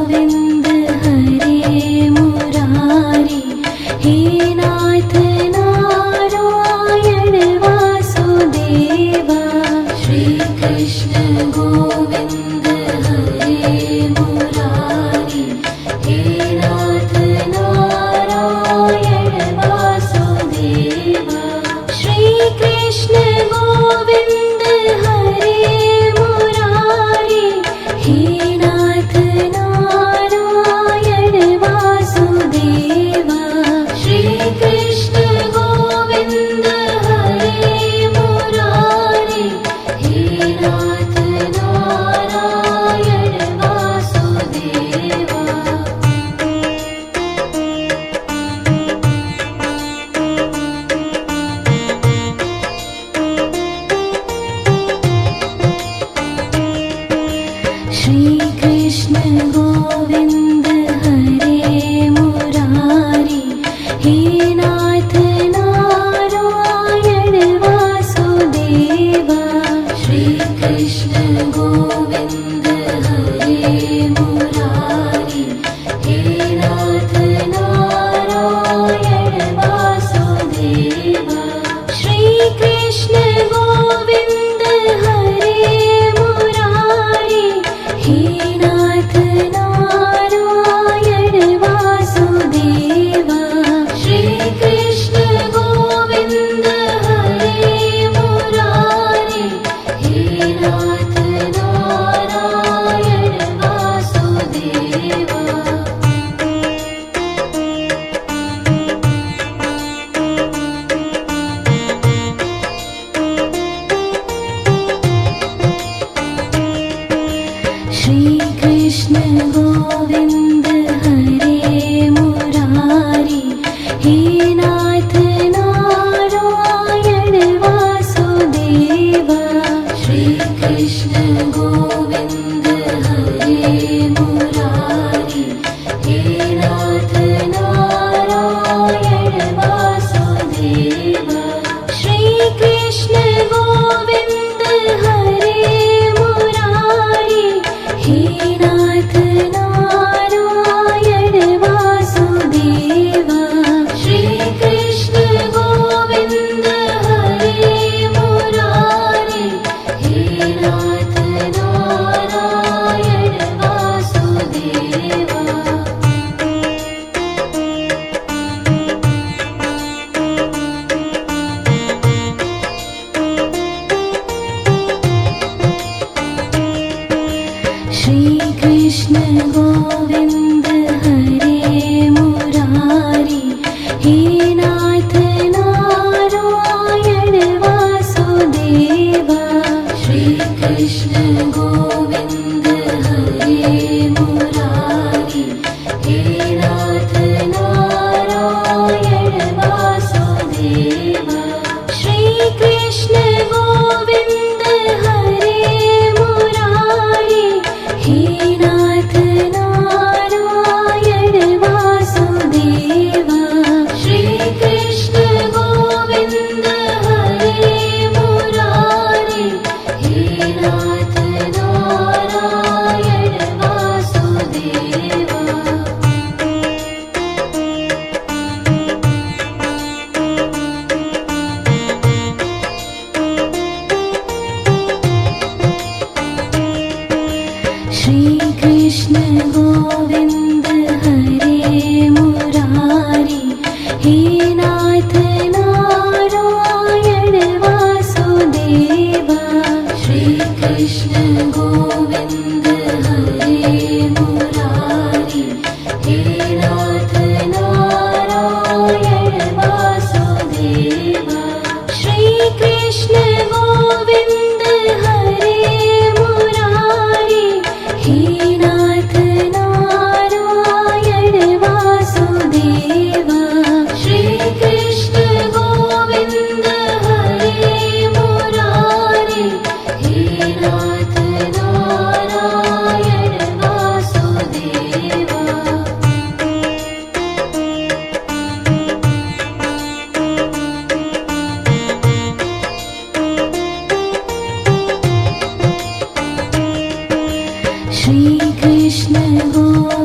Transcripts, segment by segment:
गोविन्द हरे मुरारी, हे नाथ नारायण वासुदेवा। श्री कृष्ण गोविन्द हरे मुरारी, हे नाथ नारायण वासुदेवा। श्री कृष्ण गोविन्द हरे मुरारी, हे नाथ नारायण वासुदेवा। श्री कृष्ण गोविन्द हरे मुरारी, हे नाथ नारायण वासुदेवा। श्री कृष्ण गोविन्द हरे मुरारी, हे नाथ नारायण वासुदेवा। श्री कृष्ण गोविन्द हरे मुरारी, हे नाथ नारायण वासुदेवा। श्री कृष्ण गोविन्द हरे मुरारी, हे नाथ नारायण वासुदेवा। श्री कृष्ण गोविन्द हरे मुरारी, हे नाथ नारायण वासुदेवा। श्री कृष्ण गोविन्द हरे मुरारी, हे नाथ नारायण वासुदेवा। श्री कृष्ण गोविन्द हरे मुरारी, हे नाथ नारायण वासुदेवा। श्री कृष्ण गोविन्द हरे मुरारी, हे नाथ नारायण वासुदेवा। श्री कृष्ण गोविन्द हरे मुरारी, हे नाथ नारायण वासुदेवा। श्री कृष्ण गोविन्द हरे मुरारी, हे नाथ नारायण वासुदेवा। श्री कृष्ण गोविन्द हरे मुरारी, हे नाथ नारायण वासुदेवा। श्री कृष्ण गोविन्द हरे मुरारी, हे नाथ नारायण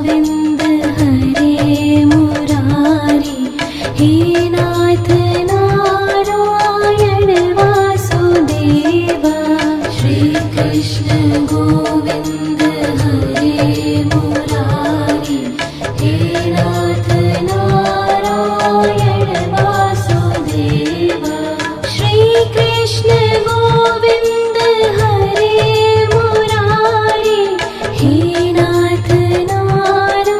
गोविन्द हरे मुरारी हे नाथ नारायण वासुदेवा श्रीकृष्ण गोविन्द हरे मुरारी हे नाथ नारायण वासुदेवा श्रीकृष्ण गोविन्द हरे मुरारी हे नाथ नारायण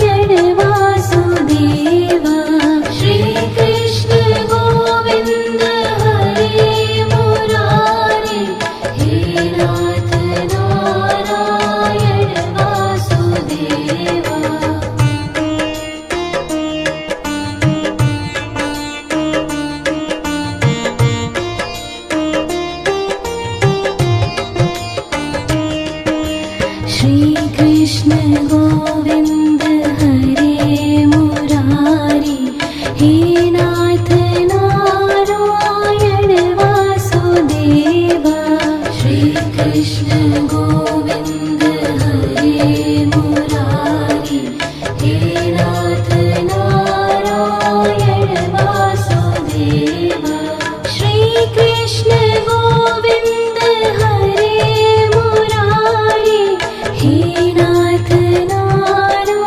हे नाथ नारायण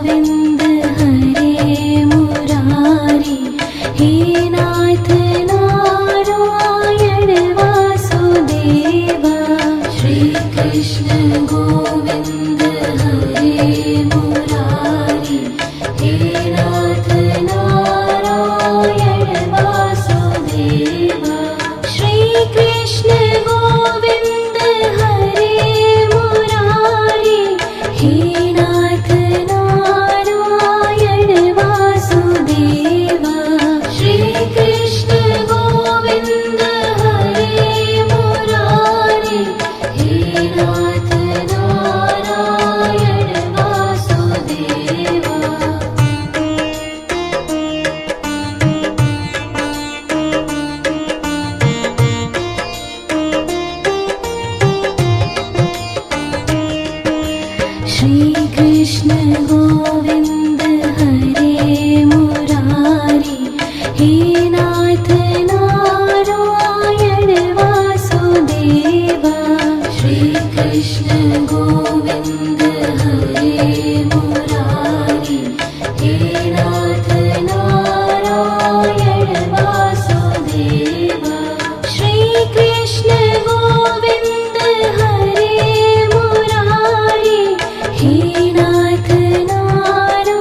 गोविन्द हरे मुरारी हे नाथ नारायण वासुदेवा श्रीकृष्ण गोविन्द हरे मुरारी हे नाथ नारायण वासुदेवा श्रीकृष्ण गोविन्द हरे मुरारी हे नाथ नारायण वासुदेवा श्रीकृष्ण गोविन्द हरे मुरारी हे नाथ नारायण वासुदेवा श्रीकृष्ण गोविन्द हरे मुरारी हे नाथ नारायण वासुदेवा श्रीकृष्ण गोविन्द हरे मुरारी हे नाथ नारायण वासुदेवा श्रीकृष्ण गोविन्द हरे मुरारी हे नाथ नारायण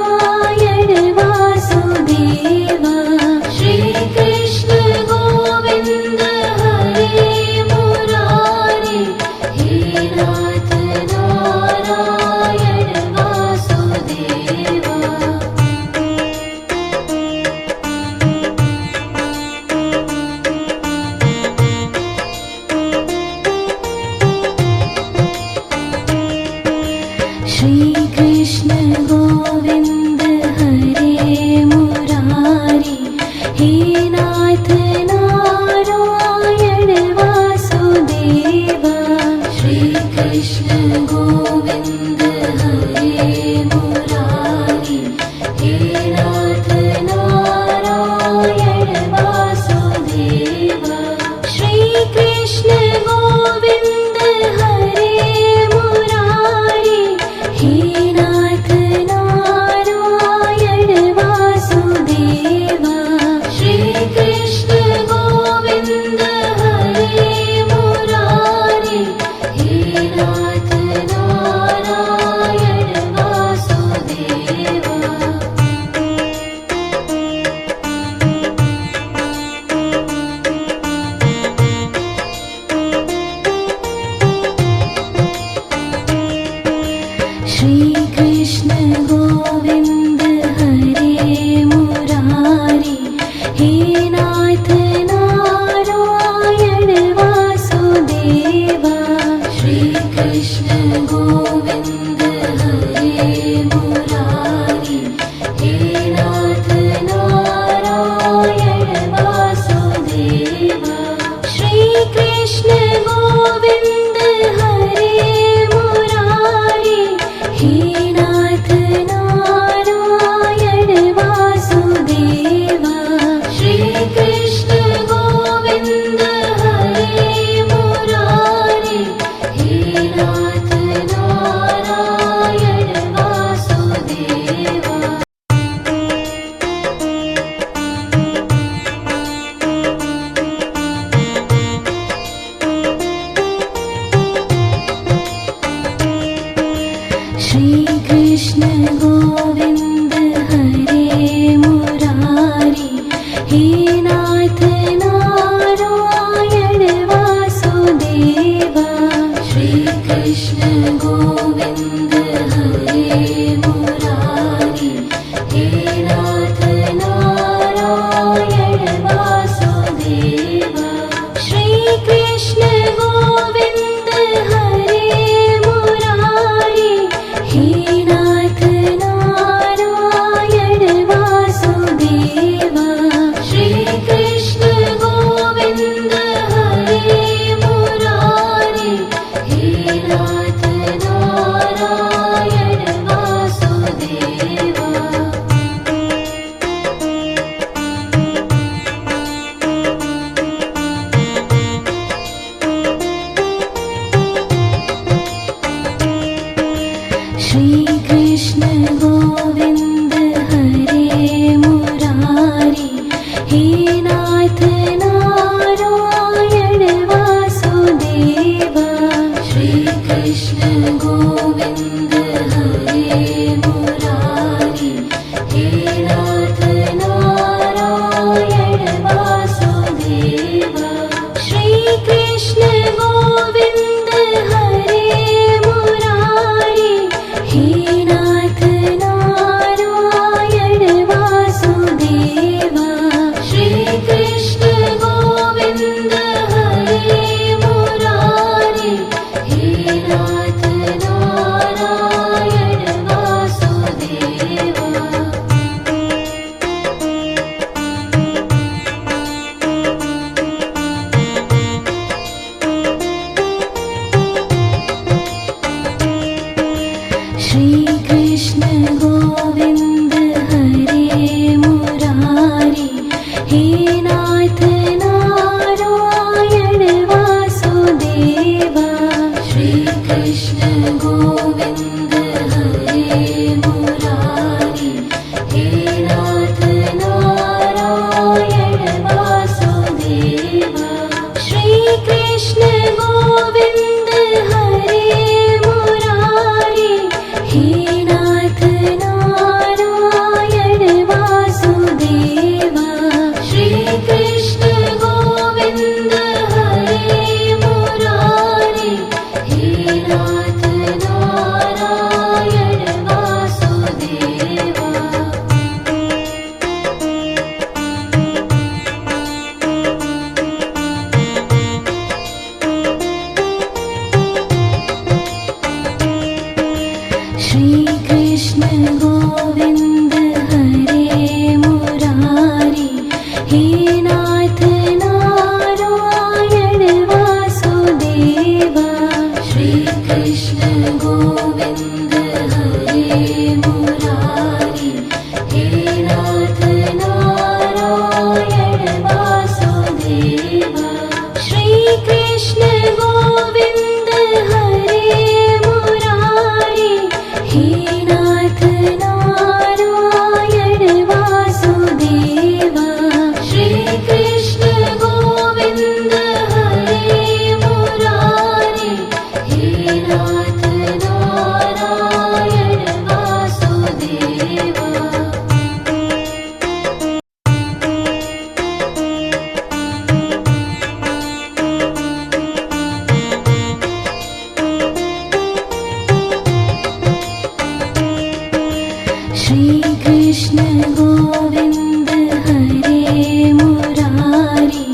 श्री कृष्ण गोविंद हरे मुरारी,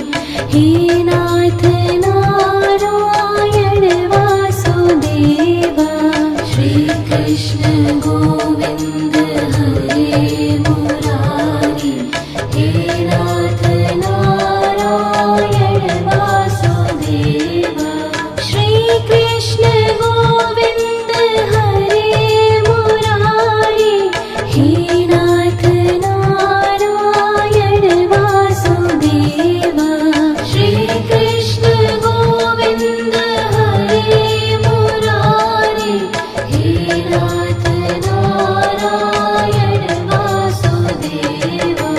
हे नाथ नारायण वासुदेवा। श्री कृष्ण गोविंद हरे मुरारी, हे नाथ नारायण वासुदेवा। श्री कृष्ण गोविंद हरे मुरारी, हे नाथ नारायण वासुदेवा। श्री कृष्ण गोविंद हरे मुरारी, हे नाथ नारायण वासुदेवा।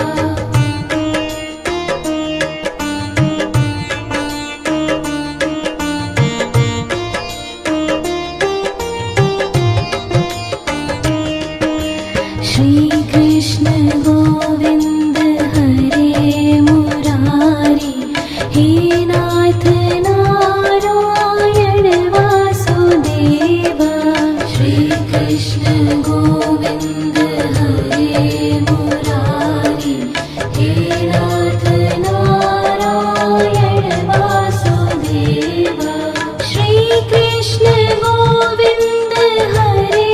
श्री कृष्ण गोविंद हरे मुरारी, हे नाथ नारायण वासुदेवा। श्री कृष्ण गोविंद हरे मुरारी, हे नाथ नारायण वासुदेवा। श्री कृष्ण गोविंद हरे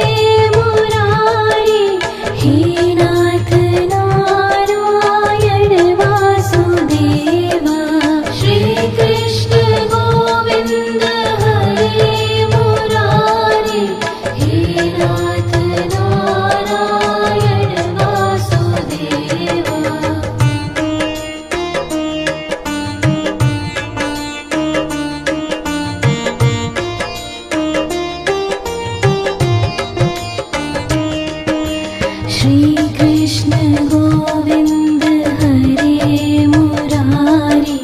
मुरारी, हे नाथ नारायण वासुदेवा। श्री कृष्ण गोविंद हरे मुरारी, हे नाथ नारायण वासुदेवा। श्री कृष्ण गोविंद हरे मुरारी,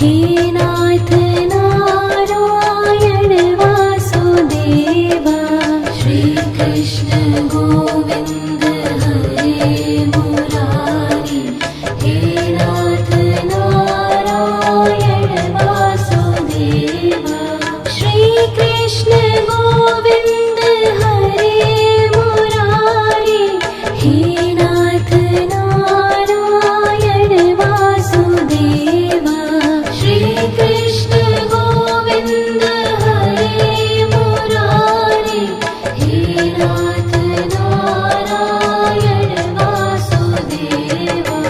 हे नाथ नारायण वासुदेवा। श्री कृष्ण गोविंद हरे मुरारी, हे नाथ नारायण वासुदेवा। श्री कृष्ण गोविंद हरे मुरारी, हे नाथ नारायण वासुदेवा। श्री कृष्ण गोविंद हरे मुरारी, हे नाथ नारायण वासुदेवा।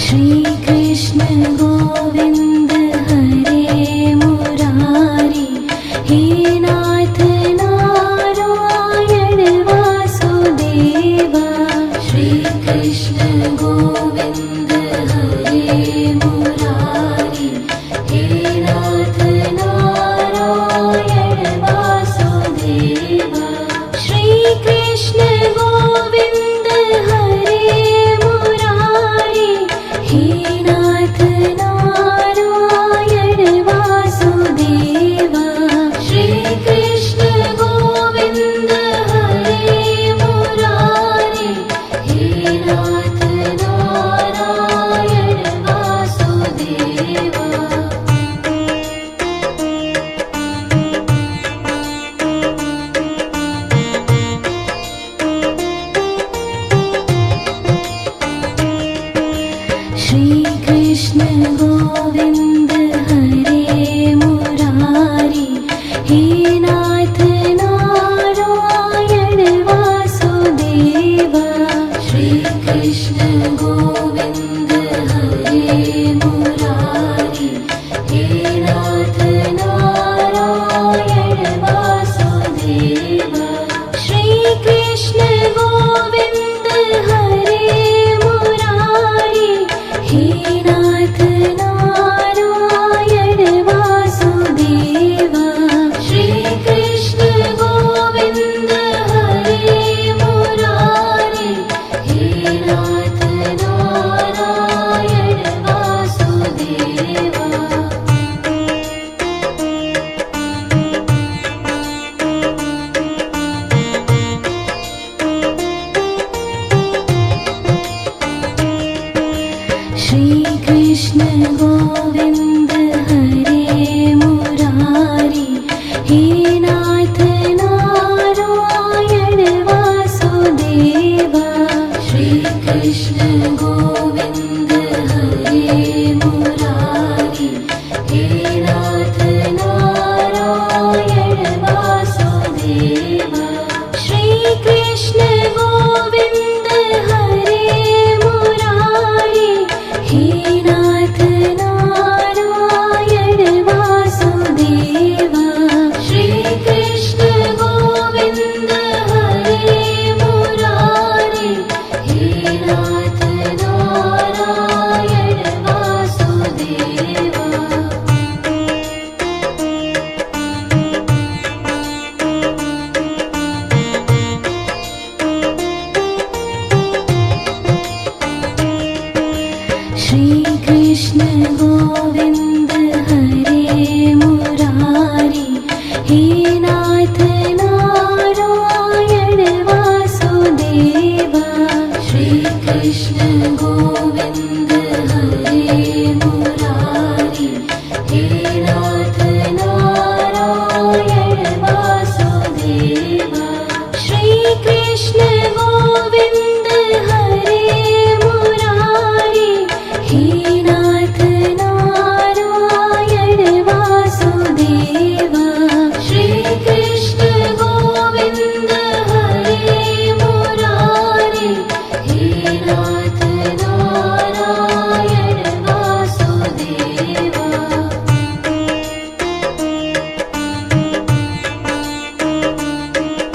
श्री कृष्ण गोविंद हरे मुरारी, हे नाथ नारायण वासुदेवा। श्री कृष्ण गोविंद हरे मुरारी, हे नाथ नारायण वासुदेवा। श्री कृष्ण गोविंद हरे मुरारी, हे नाथ नारायण वासुदेवा। श्री कृष्ण गोविंद हरे मुरारी, हे नाथ नारायण वासुदेवा। श्री कृष्ण गोविंद हरे मुरारी, हे नाथ नारायण वासुदेवा। श्री कृष्ण गोविंद हरे मुरारी, हे नाथ नारायण वासुदेवा। श्री कृष्ण गोविंद हरे मुरारी, हे नाथ श्री कृष्ण गोविंद हरे मुरारी हे नाथ नारायण वासुदेवा श्री कृष्ण गोविंद हरे मुरारी हे नाथ नारायण वासुदेवा श्री कृष्ण गोविंद हरे मुरारी हे नाथ नारायण वासुदेवा श्री कृष्ण गोविंद हरे मुरारी हे नाथ नारायण वासुदेवा श्री कृष्ण गोविंद